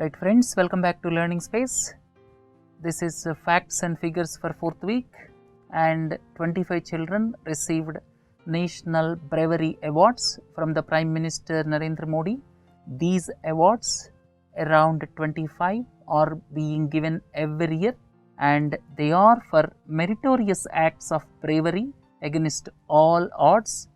Right friends, welcome back to Learning Space. This is facts and figures for 4th week, and 25 children received National Bravery Awards from the Prime Minister Narendra Modi. These awards, around 25, are being given every year, and they are for meritorious acts of bravery against all odds.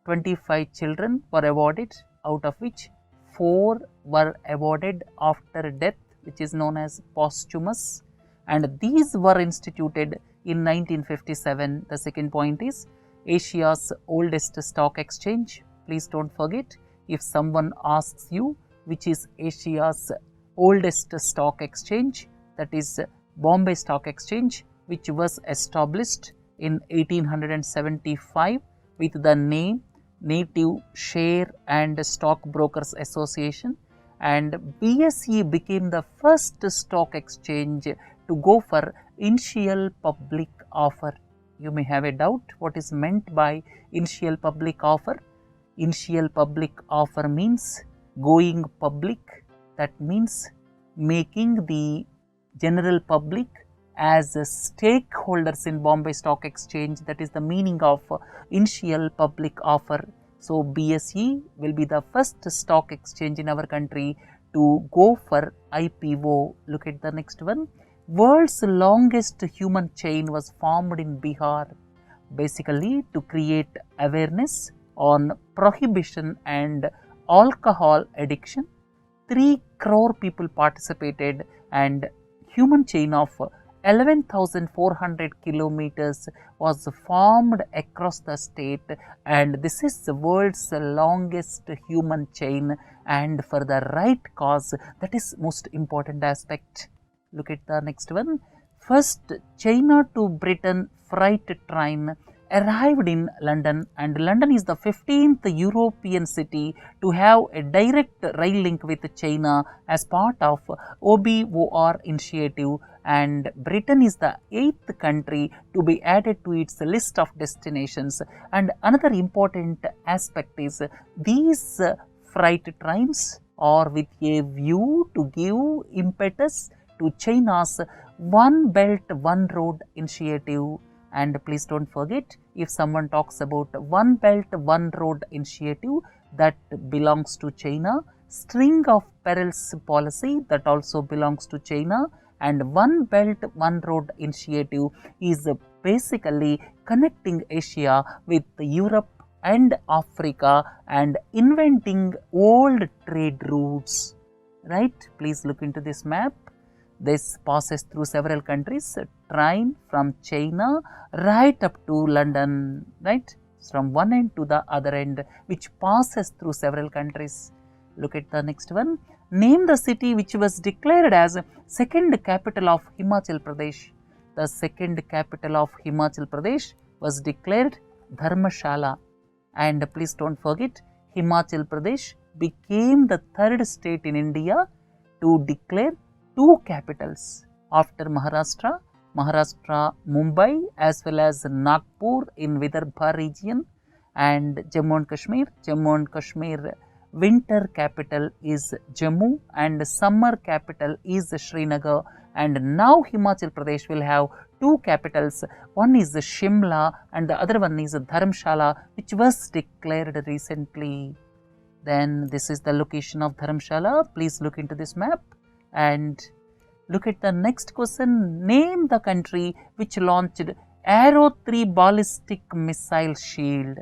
25 children were awarded, out of which 4 were awarded after death, which is known as posthumous, and these were instituted in 1957. The second point is Asia's oldest stock exchange. Please don't forget, if someone asks you which is Asia's oldest stock exchange, that is Bombay Stock Exchange, which was established in 1875 with the name Native Share and Stock Brokers Association, and BSE became the first stock exchange to go for initial public offer. You may have a doubt what is meant by initial public offer. Initial public offer means going public, that means making the general public as stakeholders in Bombay Stock Exchange. That is the meaning of initial public offer. So BSE will be the first stock exchange in our country to go for IPO. Look at the next one. World's longest human chain was formed in Bihar, basically to create awareness on prohibition and alcohol addiction. 3 crore people participated, and human chain of 11,400 kilometers was formed across the state, and this is the world's longest human chain, and for the right cause. That is most important aspect. Look at the next one. First China to Britain freight train arrived in London, and London is the 15th European city to have a direct rail link with China as part of OBOR initiative, and Britain is the 8th country to be added to its list of destinations. And another important aspect is these freight trains are with a view to give impetus to China's One Belt One Road initiative. And please don't forget, if someone talks about One Belt One Road initiative, that belongs to China. String of Perils policy, that also belongs to China. And One Belt One Road initiative is basically connecting Asia with Europe and Africa and inventing old trade routes. Right? Please look into this map. This passes through several countries, train from China right up to London, right, from one end to the other end, which passes through several countries. Look at the next one. Name the city which was declared as second capital of Himachal Pradesh. The second capital of Himachal Pradesh was declared Dharmashala. And please don't forget, Himachal Pradesh became the 3rd state in India to declare 2 capitals after Maharashtra, Mumbai, as well as Nagpur in Vidarbha region, and Jammu and Kashmir winter capital is Jammu and summer capital is Srinagar. And now Himachal Pradesh will have 2 capitals. One is Shimla and the other one is Dharamshala, which was declared recently. Then this is the location of Dharamshala. Please look into this map. And look at the next question. Name the country which launched Arrow 3 ballistic missile shield.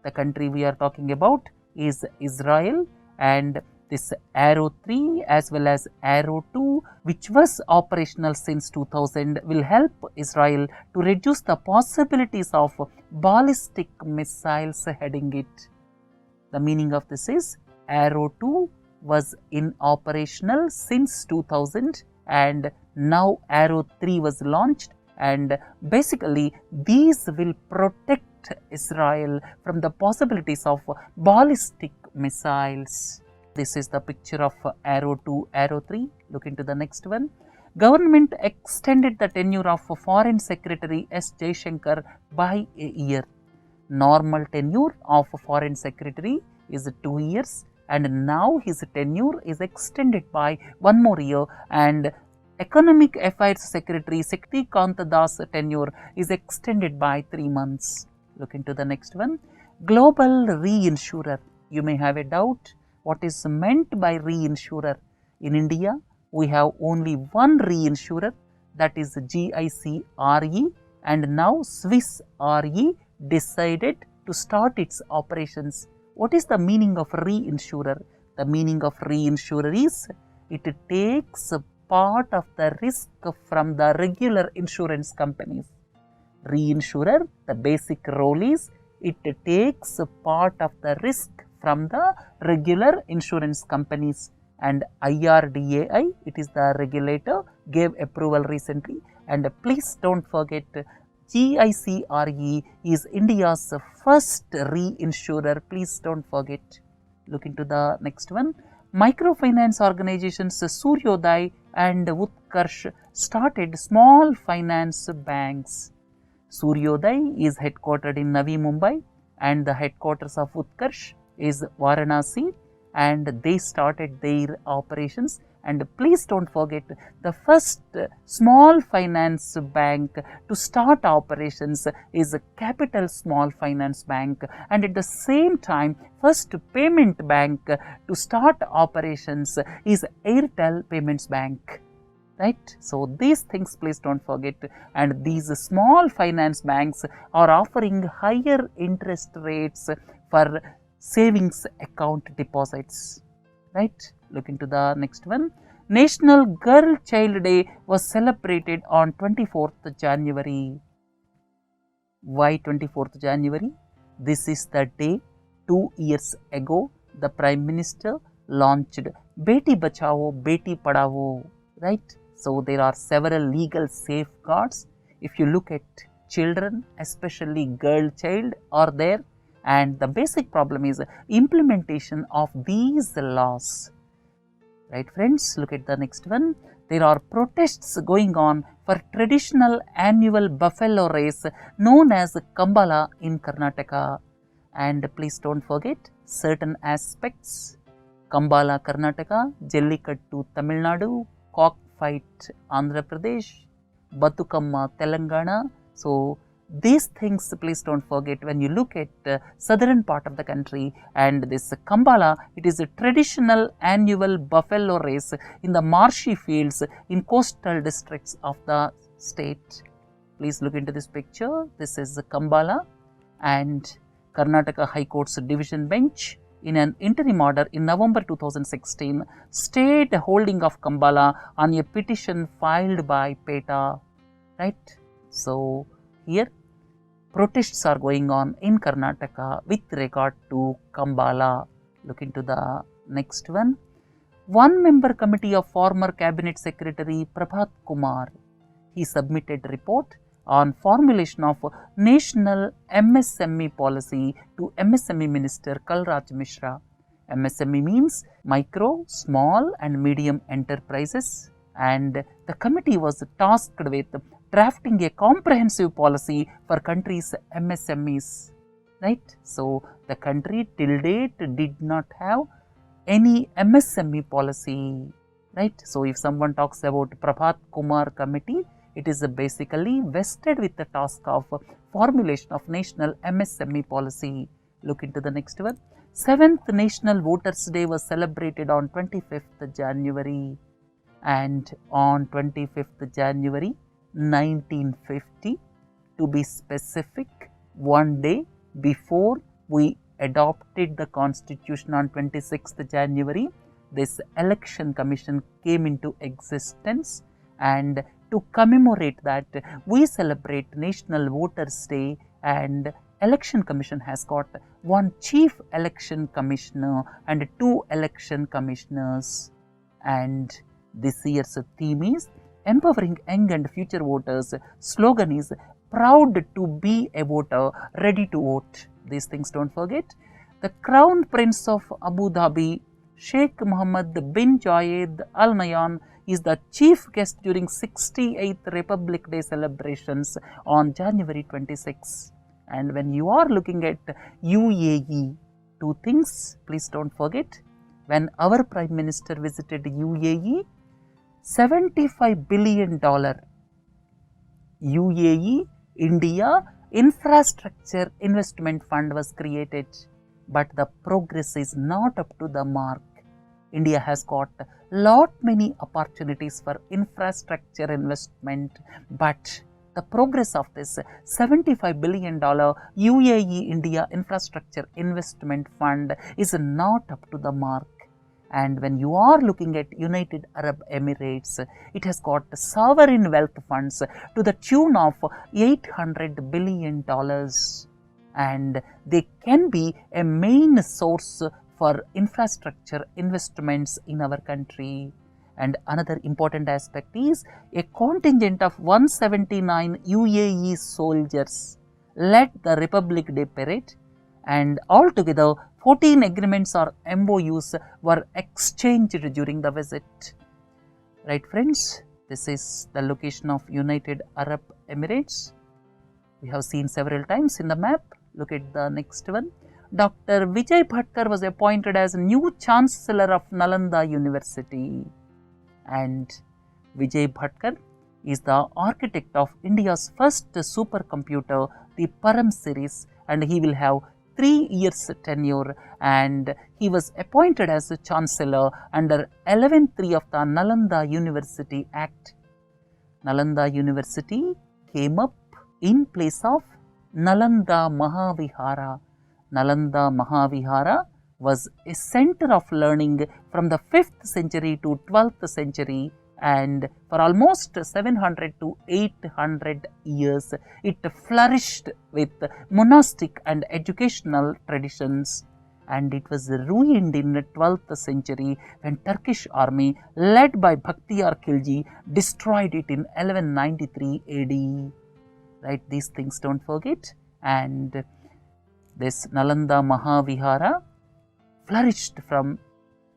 The country we are talking about is Israel, and this Arrow 3 as well as Arrow 2, which was operational since 2000, will help Israel to reduce the possibilities of ballistic missiles heading it. The meaning of this is Arrow 2 was in operational since 2000, and now Arrow 3 was launched, and basically these will protect Israel from the possibilities of ballistic missiles. This is the picture of Arrow 2, Arrow 3. Look into the next one. Government extended the tenure of Foreign Secretary S. Jaishankar by a year. Normal tenure of Foreign Secretary is 2 years, and now his tenure is extended by 1 more year, and Economic Affairs Secretary Sekti Kanta Das tenure is extended by 3 months. Look into the next one. Global reinsurer. You may have a doubt what is meant by reinsurer. In India, we have only one reinsurer, that is GIC-RE, and now Swiss RE decided to start its operations. What is the meaning of reinsurer? The meaning of reinsurer is it takes part of the risk from the regular insurance companies. Reinsurer, the basic role is it takes part of the risk from the regular insurance companies, and IRDAI, it is the regulator, gave approval recently, and please don't forget GIC-RE is India's first reinsurer, please don't forget. Look into the next one. Microfinance organizations Suryodaya and Utkarsh started small finance banks. Suryodaya is headquartered in Navi Mumbai, and the headquarters of Utkarsh is Varanasi, and they started their operations. And please don't forget, the first small finance bank to start operations is Capital Small Finance Bank, and at the same time first payment bank to start operations is Airtel Payments Bank. Right? So these things please don't forget, and these small finance banks are offering higher interest rates for savings account deposits. Right? Look into the next one. National Girl Child Day was celebrated on 24th January. Why 24th January? This is the day 2 years ago the Prime Minister launched Beti Bachao, Beti Padhao. Right? So there are several legal safeguards. If you look at children, especially girl child, are there, and the basic problem is implementation of these laws. Right, friends? Look at the next one. There are protests going on for traditional annual buffalo race known as Kambala in Karnataka. And please don't forget certain aspects. Kambala Karnataka, Jellikattu Tamil Nadu, Cockfight Andhra Pradesh, Batukamma Telangana. So these things please don't forget when you look at southern part of the country. And this Kambala, it is a traditional annual buffalo race in the marshy fields in coastal districts of the state. Please look into this picture. This is Kambala, and Karnataka High Court's division bench in an interim order in November 2016 stayed holding of Kambala on a petition filed by PETA. Right? So here protests are going on in Karnataka with regard to Kambala. Look into the next one. One member committee of former Cabinet Secretary Prabhat Kumar, he submitted report on formulation of national MSME policy to MSME Minister Kalraj Mishra. MSME means micro, small and medium enterprises, and the committee was tasked with drafting a comprehensive policy for country's MSMEs. Right? So the country till date did not have any MSME policy. Right? So if someone talks about Prabhat Kumar committee, it is basically vested with the task of formulation of national MSME policy. Look into the next one. 7th National Voters Day was celebrated on 25th January, and on 25th January 1950, to be specific, one day before we adopted the constitution on 26th January, this election commission came into existence, and to commemorate that, we celebrate National Voters Day, and election commission has got one chief election commissioner and 2 election commissioners. And this year's theme is empowering young and future voters. Slogan is proud to be a voter, ready to vote. These things don't forget. The Crown Prince of Abu Dhabi, Sheikh Mohammed bin Zayed Al Nahyan, is the chief guest during 68th Republic Day celebrations on January 26. And when you are looking at UAE, 2 things please don't forget. when our Prime Minister visited UAE, $75 billion UAE India Infrastructure Investment Fund was created, but the progress is not up to the mark. India has got lot many opportunities for infrastructure investment, but the progress of this $75 billion UAE India Infrastructure Investment Fund is not up to the mark. And when you are looking at United Arab Emirates, it has got sovereign wealth funds to the tune of $800 billion, and they can be a main source for infrastructure investments in our country. And another important aspect is a contingent of 179 UAE soldiers led the Republic Day parade, and altogether 14 agreements or MOUs were exchanged during the visit. Right friends, this is the location of United Arab Emirates. We have seen several times in the map. Look at the next one. Dr. Vijay Bhatkar was appointed as new Chancellor of Nalanda University. And Vijay Bhatkar is the architect of India's first supercomputer, the Param series, and he will have 3 years tenure, and he was appointed as a Chancellor under 11.3 of the Nalanda University Act. Nalanda University came up in place of Nalanda Mahavihara. Nalanda Mahavihara was a center of learning from the 5th century to 12th century, and for almost 700 to 800 years it flourished with monastic and educational traditions, and it was ruined in the 12th century when Turkish army led by Bakhtiyar Khilji destroyed it in 1193 AD. Right, these things don't forget. And this Nalanda Mahavihara flourished from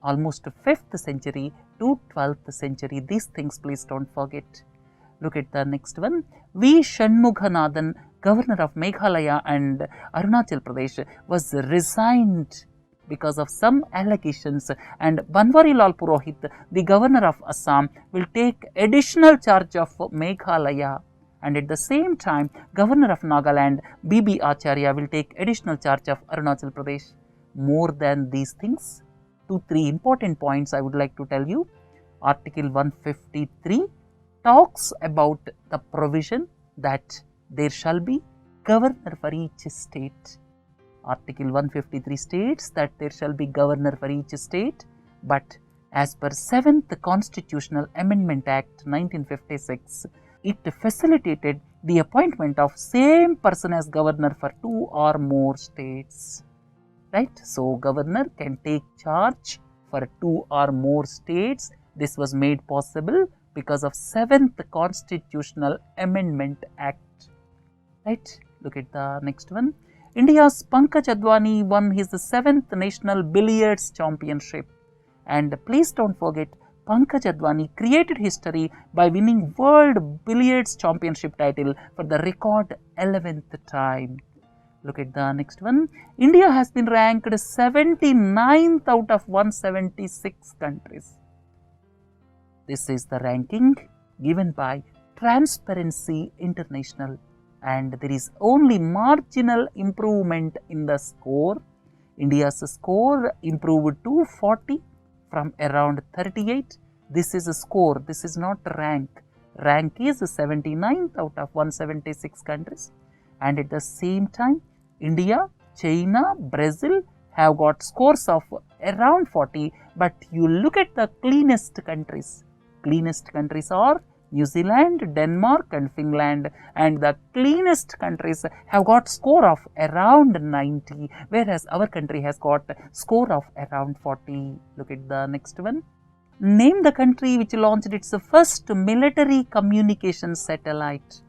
almost 5th century to 12th century. These things please don't forget. Look at the next one. V. Shanmughanathan, Governor of Meghalaya and Arunachal Pradesh, was resigned because of some allegations, and Banwarilal Purohit, the Governor of Assam, will take additional charge of Meghalaya, and at the same time Governor of Nagaland, B.B. Acharya, will take additional charge of Arunachal Pradesh. More than these things, 2-3 important points I would like to tell you. Article 153 talks about the provision that there shall be governor for each state. Article 153 states that there shall be governor for each state, but as per 7th Constitutional Amendment Act 1956, it facilitated the appointment of same person as governor for 2 or more states. Right? So, governor can take charge for 2 or more states. This was made possible because of 7th Constitutional Amendment Act. Right? Look at the next one. India's Pankaj Advani won his 7th National Billiards Championship. And please don't forget, Pankaj Advani created history by winning World Billiards Championship title for the record 11th time. Look at the next one. India has been ranked 79th out of 176 countries. This is the ranking given by Transparency International, and there is only marginal improvement in the score. India's score improved to 40 from around 38. This is a score, this is not rank. Rank is 79th out of 176 countries, and at the same time India, China, Brazil have got scores of around 40, but you look at the cleanest countries. Cleanest countries are New Zealand, Denmark and Finland, and the cleanest countries have got score of around 90, whereas our country has got score of around 40. Look at the next one. Name the country which launched its first military communication satellite.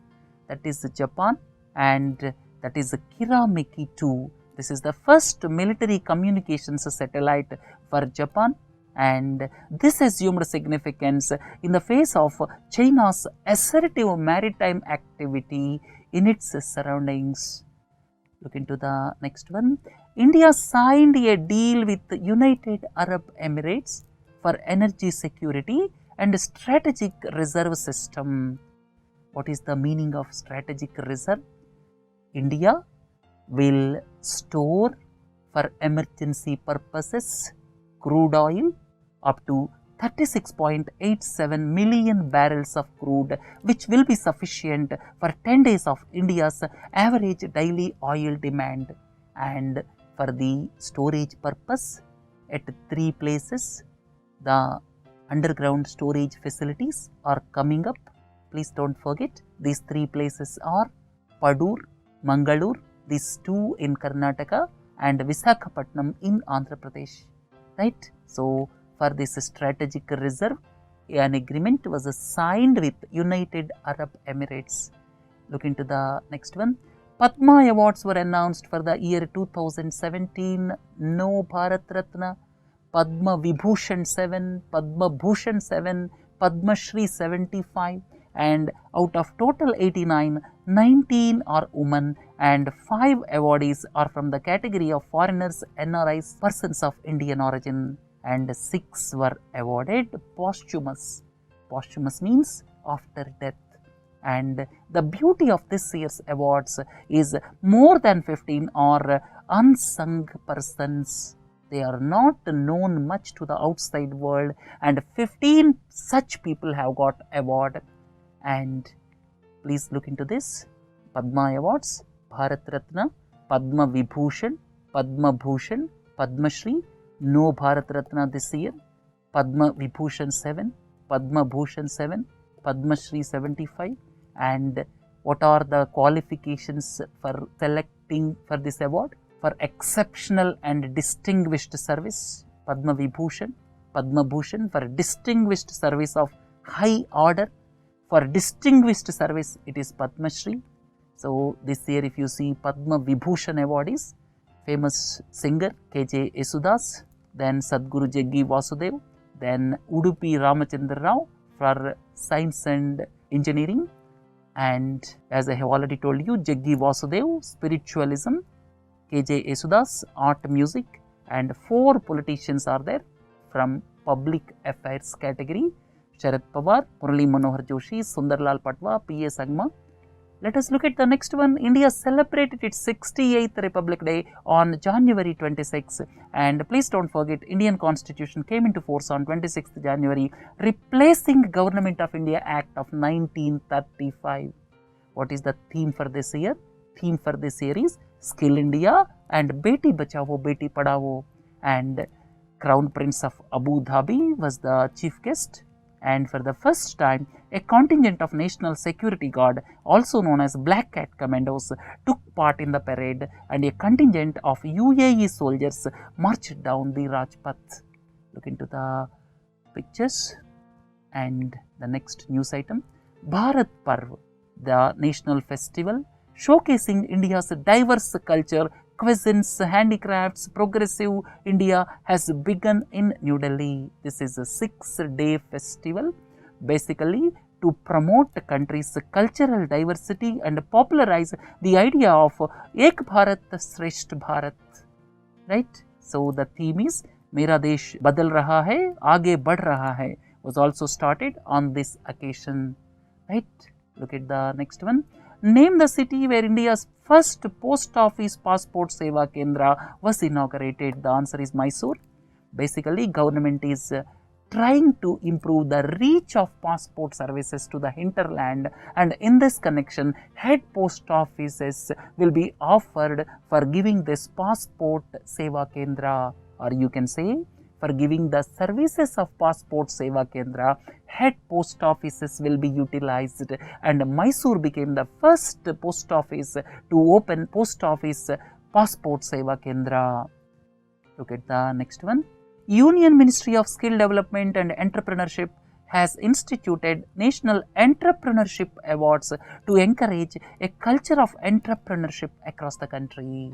That is Japan, and that is Kirameki 2. This is the first military communications satellite for Japan, and this assumed significance in the face of China's assertive maritime activity in its surroundings. Look into the next one. India signed a deal with the United Arab Emirates for energy security and strategic reserve system. What is the meaning of strategic reserve? India will store for emergency purposes crude oil up to 36.87 million barrels of crude, which will be sufficient for 10 days of India's average daily oil demand. And for the storage purpose, at 3 places, the underground storage facilities are coming up. Please don't forget, these 3 places are Padur, Mangalore, these 2 in Karnataka, and Visakhapatnam in Andhra Pradesh, right? So, for this strategic reserve, an agreement was signed with United Arab Emirates. Look into the next one. Padma Awards were announced for the year 2017. No Bharat Ratna, Padma Vibhushan 7, Padma Bhushan 7, Padma Shri 75, and out of total 89, 19 are women and 5 awardees are from the category of foreigners, NRIs, persons of Indian origin, and 6 were awarded posthumous. Posthumous means after death. And the beauty of this year's awards is more than 15 are unsung persons. They are not known much to the outside world, and 15 such people have got award. And please look into this. Padma Awards, Bharat Ratna, Padma Vibhushan, Padma Bhushan, Padma Shri. No Bharat Ratna this year. Padma Vibhushan 7, Padma Bhushan 7, Padma Shri 75. And what are the qualifications for selecting for this award? For exceptional and distinguished service, Padma Vibhushan, Padma Bhushan for distinguished service of high order. For distinguished service, it is Padma Shri. So, this year if you see Padma Vibhushan awardees, famous singer K.J. Yesudas, then Sadguru Jaggi Vasudev, then Udupi Ramachandra Rao for science and engineering, and as I have already told you, Jaggi Vasudev, spiritualism, K.J. Yesudas, art music, and 4 politicians are there from public affairs category: Sharad Pawar, Murali Manohar Joshi, Sundarlal Patwa, P.A. Sangma. Let us look at the next one. India celebrated its 68th Republic Day on January 26. And please don't forget, Indian Constitution came into force on 26th January, replacing Government of India Act of 1935. What is the theme for this year? Theme for this year is Skill India and Beti Bachao, Beti Padhao. And Crown Prince of Abu Dhabi was the chief guest. And for the first time, a contingent of National Security Guard, also known as Black Cat Commandos, took part in the parade, and a contingent of UAE soldiers marched down the Rajpath. Look into the pictures. And the next news item, Bharat Parv, the national festival showcasing India's diverse culture, cuisines, handicrafts, progressive India has begun in New Delhi. This is a 6-day festival, basically to promote the country's cultural diversity and popularize the idea of Ek Bharat Shreshth Bharat, right? So, the theme is Mera Desh Badal Raha Hai, Aage Badh Raha Hai, was also started on this occasion, right? Look at the next one. Name the city where India's first post office passport seva kendra was inaugurated. The answer is Mysore. Basically, government is trying to improve the reach of passport services to the hinterland, and in this connection, head post offices will be offered for giving this passport seva kendra, or you can say for giving the services of passport seva kendra. Head post offices will be utilized, and Mysore became the first post office to open post office passport seva kendra. Look at the next one. Union Ministry of Skill Development and Entrepreneurship has instituted National Entrepreneurship Awards to encourage a culture of entrepreneurship across the country.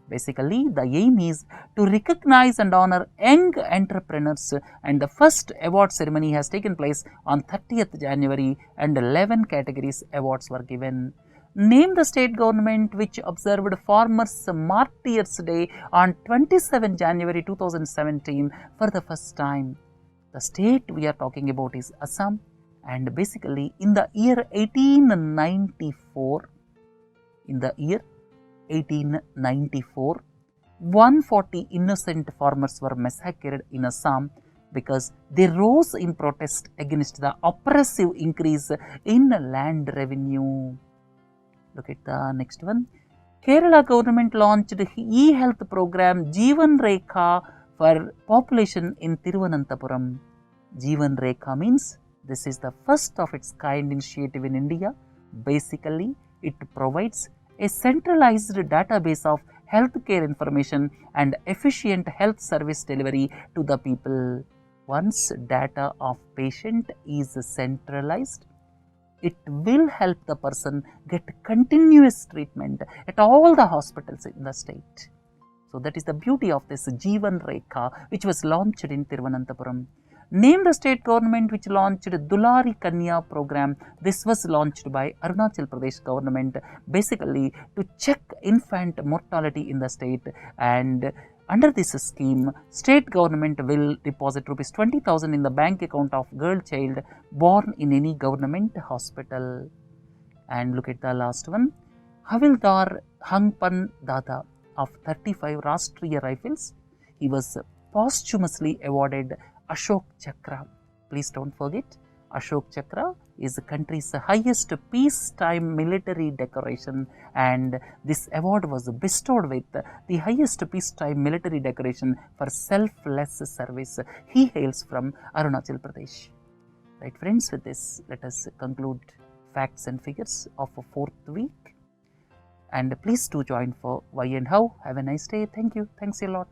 Basically, the aim is to recognize and honor young entrepreneurs, and the first award ceremony has taken place on 30th January and 11 categories awards were given. Name the state government which observed Farmers' Martyrs' Day on 27 January 2017 for the first time. The state we are talking about is Assam, and basically in the year 1894, 140 innocent farmers were massacred in Assam because they rose in protest against the oppressive increase in land revenue. Look at the next one. Kerala government launched e-health program Jeevan Rekha for population in Thiruvananthapuram. Jeevan Rekha means this is the first of its kind initiative in India. Basically, it provides a centralized database of healthcare information and efficient health service delivery to the people. Once data of patient is centralized, it will help the person get continuous treatment at all the hospitals in the state. So that is the beauty of this Jeevan Rekha, which was launched in Thiruvananthapuram. Name the state government which launched Dulari Kanya program. This was launched by Arunachal Pradesh government, basically to check infant mortality in the state, and under this scheme, state government will deposit Rs 20,000 in the bank account of girl child born in any government hospital. And look at the last one. Havildar Hangpan Dada of 35 Rashtriya Rifles. He was posthumously awarded Ashoka Chakra. Please don't forget, Ashoka Chakra is the country's highest peacetime military decoration, and this award was bestowed with the highest peacetime military decoration for selfless service. He hails from Arunachal Pradesh. Right friends, with this let us conclude facts and figures of a 4th week, and please do join for why and how. Have a nice day. Thank you. Thanks a lot.